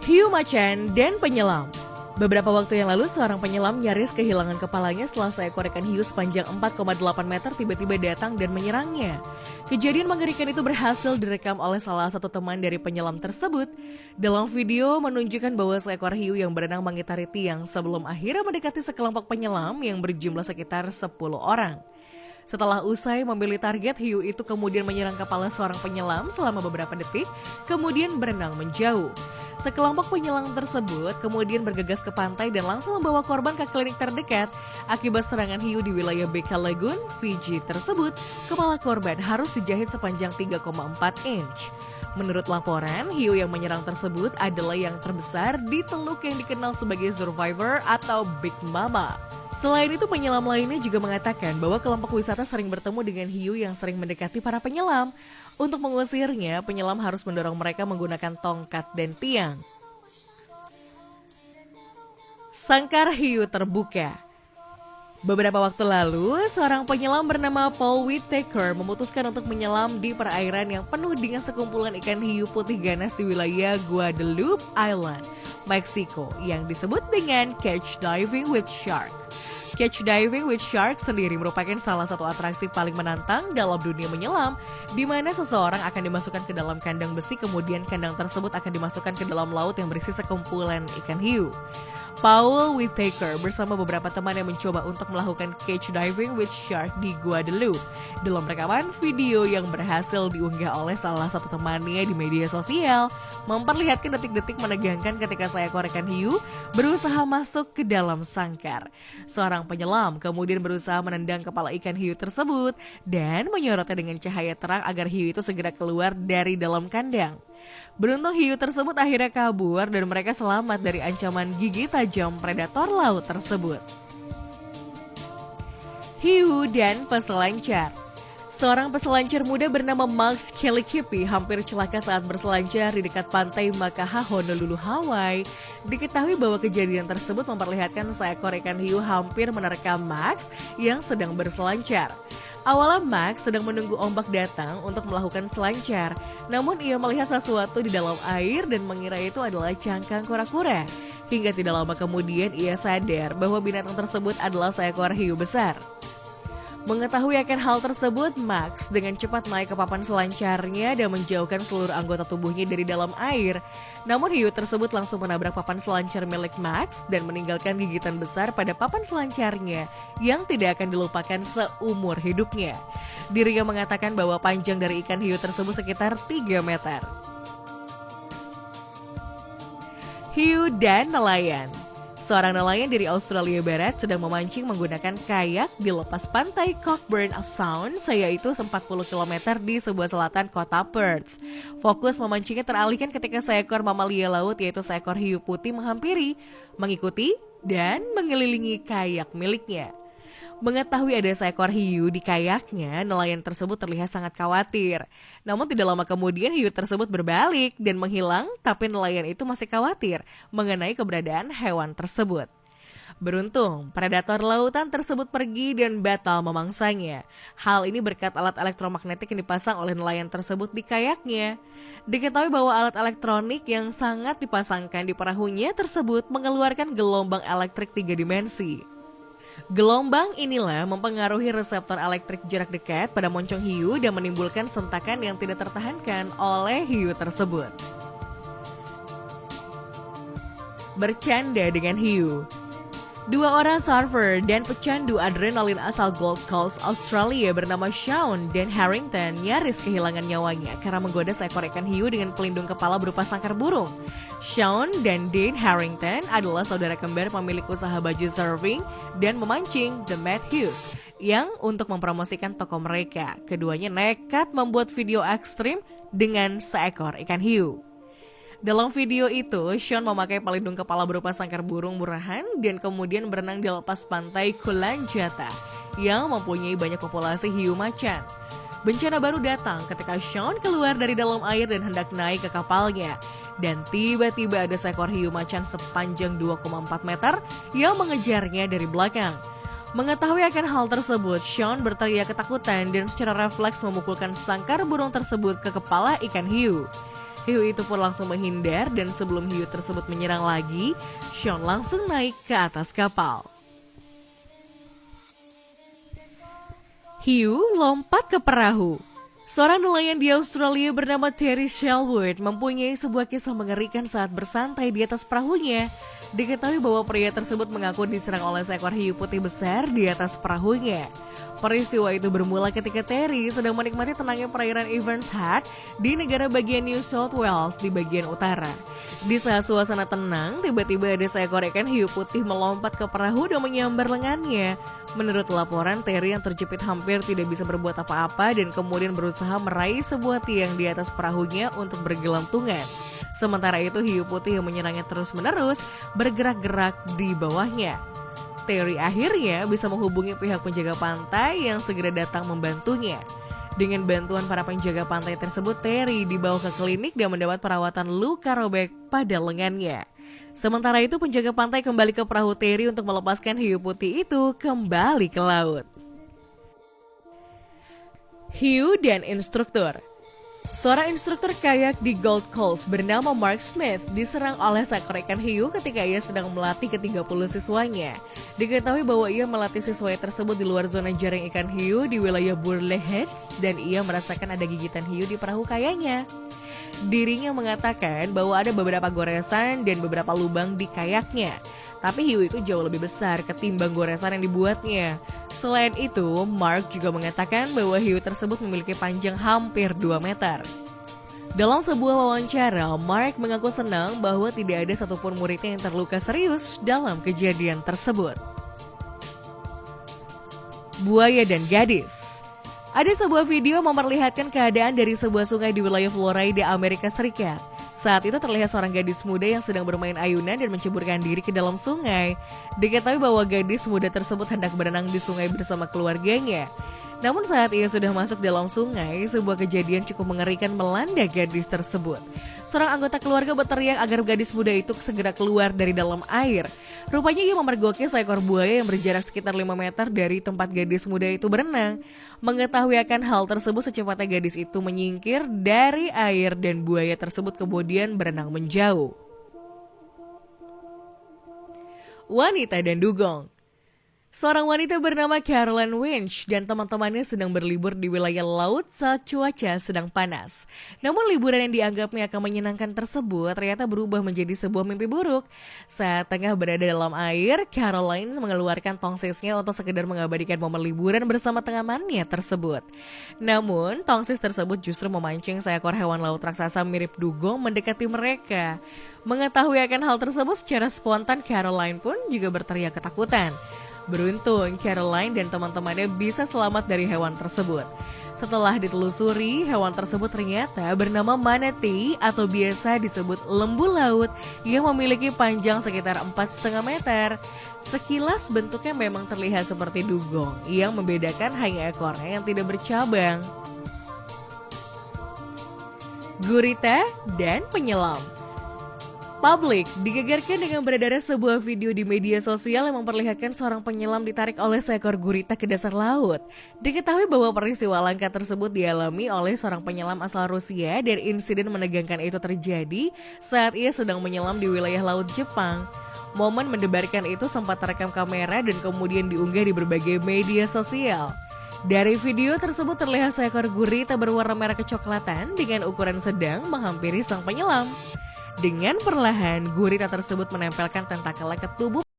Hiu macan dan penyelam. Beberapa waktu yang lalu, seorang penyelam nyaris kehilangan kepalanya setelah seekor ikan hiu sepanjang 4,8 meter tiba-tiba datang dan menyerangnya. Kejadian mengerikan itu berhasil direkam oleh salah satu teman dari penyelam tersebut. Dalam video menunjukkan bahwa seekor hiu yang berenang mengitari tiang sebelum akhirnya mendekati sekelompok penyelam yang berjumlah sekitar 10 orang. Setelah usai membeli target, hiu itu kemudian menyerang kepala seorang penyelam selama beberapa detik, kemudian berenang menjauh. Sekelompok penyelam tersebut kemudian bergegas ke pantai dan langsung membawa korban ke klinik terdekat. Akibat serangan hiu di wilayah Beka Lagoon, Fiji tersebut, kepala korban harus dijahit sepanjang 3,4 inch. Menurut laporan, hiu yang menyerang tersebut adalah yang terbesar di teluk yang dikenal sebagai Survivor atau Big Mama. Selain itu, penyelam lainnya juga mengatakan bahwa kelompok wisata sering bertemu dengan hiu yang sering mendekati para penyelam. Untuk mengusirnya, penyelam harus mendorong mereka menggunakan tongkat dan tiang. Sangkar hiu terbuka. Beberapa waktu lalu, seorang penyelam bernama Paul Whittaker memutuskan untuk menyelam di perairan yang penuh dengan sekumpulan ikan hiu putih ganas di wilayah Guadalupe Island, Meksiko, yang disebut dengan Catch Diving with Shark. Catch Diving with Shark sendiri merupakan salah satu atraksi paling menantang dalam dunia menyelam, di mana seseorang akan dimasukkan ke dalam kandang besi, kemudian kandang tersebut akan dimasukkan ke dalam laut yang berisi sekumpulan ikan hiu. Paul Whittaker bersama beberapa teman yang mencoba untuk melakukan Catch Diving with Shark di Guadalupe. Dalam rekaman video yang berhasil diunggah oleh salah satu temannya di media sosial, memperlihatkan detik-detik menegangkan ketika seekor ikan hiu berusaha masuk ke dalam sangkar. Seorang penyelam kemudian berusaha menendang kepala ikan hiu tersebut dan menyorotnya dengan cahaya terang agar hiu itu segera keluar dari dalam kandang. Beruntung hiu tersebut akhirnya kabur dan mereka selamat dari ancaman gigi tajam predator laut tersebut. Hiu dan peselancar. Seorang peselancar muda bernama Max Kelly-Kippy hampir celaka saat berselancar di dekat pantai Makaha, Honolulu, Hawaii. Diketahui bahwa kejadian tersebut memperlihatkan seekor ikan hiu hampir menerkam Max yang sedang berselancar. Awalnya Max sedang menunggu ombak datang untuk melakukan selancar, namun ia melihat sesuatu di dalam air dan mengira itu adalah cangkang kura-kura. Hingga tidak lama kemudian ia sadar bahwa binatang tersebut adalah seekor hiu besar. Mengetahui akan hal tersebut, Max dengan cepat naik ke papan selancarnya dan menjauhkan seluruh anggota tubuhnya dari dalam air. Namun hiu tersebut langsung menabrak papan selancar milik Max dan meninggalkan gigitan besar pada papan selancarnya yang tidak akan dilupakan seumur hidupnya. Dirinya mengatakan bahwa panjang dari ikan hiu tersebut sekitar 3 meter. Hiu dan nelayan. Seorang nelayan dari Australia Barat sedang memancing menggunakan kayak di lepas pantai Cockburn Sound, yaitu 40 km di sebelah selatan kota Perth. Fokus memancingnya teralihkan ketika seekor mamalia laut yaitu seekor hiu putih menghampiri, mengikuti, dan mengelilingi kayak miliknya. Mengetahui ada seekor hiu di kayaknya, nelayan tersebut terlihat sangat khawatir. Namun tidak lama kemudian hiu tersebut berbalik dan menghilang, tapi nelayan itu masih khawatir mengenai keberadaan hewan tersebut. Beruntung, predator lautan tersebut pergi dan batal memangsanya. Hal ini berkat alat elektromagnetik yang dipasang oleh nelayan tersebut di kayaknya. Diketahui bahwa alat elektronik yang sangat dipasangkan di perahunya tersebut mengeluarkan gelombang elektrik 3 dimensi. Gelombang inilah mempengaruhi reseptor elektrik jarak dekat pada moncong hiu dan menimbulkan sentakan yang tidak tertahankan oleh hiu tersebut. Bercanda dengan hiu. 2 orang surfer dan pecandu adrenalin asal Gold Coast, Australia bernama Shaun dan Harrington nyaris kehilangan nyawanya karena menggoda seekor ikan hiu dengan pelindung kepala berupa sangkar burung. Shaun dan Dean Harrington adalah saudara kembar pemilik usaha baju surfing dan memancing The Matthews yang untuk mempromosikan toko mereka, keduanya nekat membuat video ekstrim dengan seekor ikan hiu. Dalam video itu, Shaun memakai pelindung kepala berupa sangkar burung murahan dan kemudian berenang di lepas pantai Coolangatta yang mempunyai banyak populasi hiu macan. Bencana baru datang ketika Shaun keluar dari dalam air dan hendak naik ke kapalnya. Dan tiba-tiba ada seekor hiu macan sepanjang 2,4 meter yang mengejarnya dari belakang. Mengetahui akan hal tersebut, Shaun berteriak ketakutan dan secara refleks memukulkan sangkar burung tersebut ke kepala ikan hiu. Hiu itu pun langsung menghindar dan sebelum hiu tersebut menyerang lagi, Sean langsung naik ke atas kapal. Hiu lompat ke perahu. Seorang nelayan di Australia bernama Terry Shelwood mempunyai sebuah kisah mengerikan saat bersantai di atas perahunya. Diketahui bahwa pria tersebut mengaku diserang oleh seekor hiu putih besar di atas perahunya. Peristiwa itu bermula ketika Terry sedang menikmati tenangnya perairan Evans Head di negara bagian New South Wales di bagian utara. Di saat suasana tenang, tiba-tiba ada seekor ikan hiu putih melompat ke perahu dan menyambar lengannya. Menurut laporan, Terry yang terjepit hampir tidak bisa berbuat apa-apa dan kemudian berusaha meraih sebuah tiang di atas perahunya untuk bergelantungan. Sementara itu, hiu putih yang menyerangnya terus-menerus bergerak-gerak di bawahnya. Terry akhirnya bisa menghubungi pihak penjaga pantai yang segera datang membantunya. Dengan bantuan para penjaga pantai tersebut, Terry dibawa ke klinik dan mendapat perawatan luka robek pada lengannya. Sementara itu, penjaga pantai kembali ke perahu Terry untuk melepaskan hiu putih itu kembali ke laut. Hiu dan instruktur. Seorang instruktur kayak di Gold Coast bernama Mark Smith diserang oleh seekor ikan hiu ketika ia sedang melatih ke-30 siswanya. Diketahui bahwa ia melatih siswanya tersebut di luar zona jaring ikan hiu di wilayah Burleigh Heads dan ia merasakan ada gigitan hiu di perahu kayaknya. Dirinya mengatakan bahwa ada beberapa goresan dan beberapa lubang di kayaknya. Tapi hiu itu jauh lebih besar ketimbang goresan yang dibuatnya. Selain itu, Mark juga mengatakan bahwa hiu tersebut memiliki panjang hampir 2 meter. Dalam sebuah wawancara, Mark mengaku senang bahwa tidak ada satupun muridnya yang terluka serius dalam kejadian tersebut. Buaya dan gadis. Ada sebuah video memperlihatkan keadaan dari sebuah sungai di wilayah Florida, Amerika Serikat. Saat itu terlihat seorang gadis muda yang sedang bermain ayunan dan menceburkan diri ke dalam sungai. Diketahui bahwa gadis muda tersebut hendak berenang di sungai bersama keluarganya. Namun saat ia sudah masuk dalam sungai, sebuah kejadian cukup mengerikan melanda gadis tersebut. Seorang anggota keluarga berteriak agar gadis muda itu segera keluar dari dalam air. Rupanya ia memergoki seekor buaya yang berjarak sekitar 5 meter dari tempat gadis muda itu berenang. Mengetahui akan hal tersebut, secepatnya gadis itu menyingkir dari air dan buaya tersebut kemudian berenang menjauh. Wanita dan dugong. Seorang wanita bernama Caroline Winch dan teman-temannya sedang berlibur di wilayah laut saat cuaca sedang panas. Namun liburan yang dianggapnya akan menyenangkan tersebut ternyata berubah menjadi sebuah mimpi buruk. Saat tengah berada dalam air, Caroline mengeluarkan tongsisnya untuk sekedar mengabadikan momen liburan bersama temannya tersebut. Namun, tongsis tersebut justru memancing seekor hewan laut raksasa mirip dugong mendekati mereka. Mengetahui akan hal tersebut secara spontan, Caroline pun juga berteriak ketakutan. Beruntung, Caroline dan teman-temannya bisa selamat dari hewan tersebut. Setelah ditelusuri, hewan tersebut ternyata bernama manatee atau biasa disebut lembu laut yang memiliki panjang sekitar 4,5 meter. Sekilas bentuknya memang terlihat seperti dugong, yang membedakan hanya ekornya yang tidak bercabang. Gurita dan penyelam. Publik digegerkan dengan beredarnya sebuah video di media sosial yang memperlihatkan seorang penyelam ditarik oleh seekor gurita ke dasar laut. Diketahui bahwa peristiwa langka tersebut dialami oleh seorang penyelam asal Rusia dan insiden menegangkan itu terjadi saat ia sedang menyelam di wilayah laut Jepang. Momen mendebarkan itu sempat terekam kamera dan kemudian diunggah di berbagai media sosial. Dari video tersebut terlihat seekor gurita berwarna merah kecoklatan dengan ukuran sedang menghampiri sang penyelam. Dengan perlahan, gurita tersebut menempelkan tentakelnya ke tubuh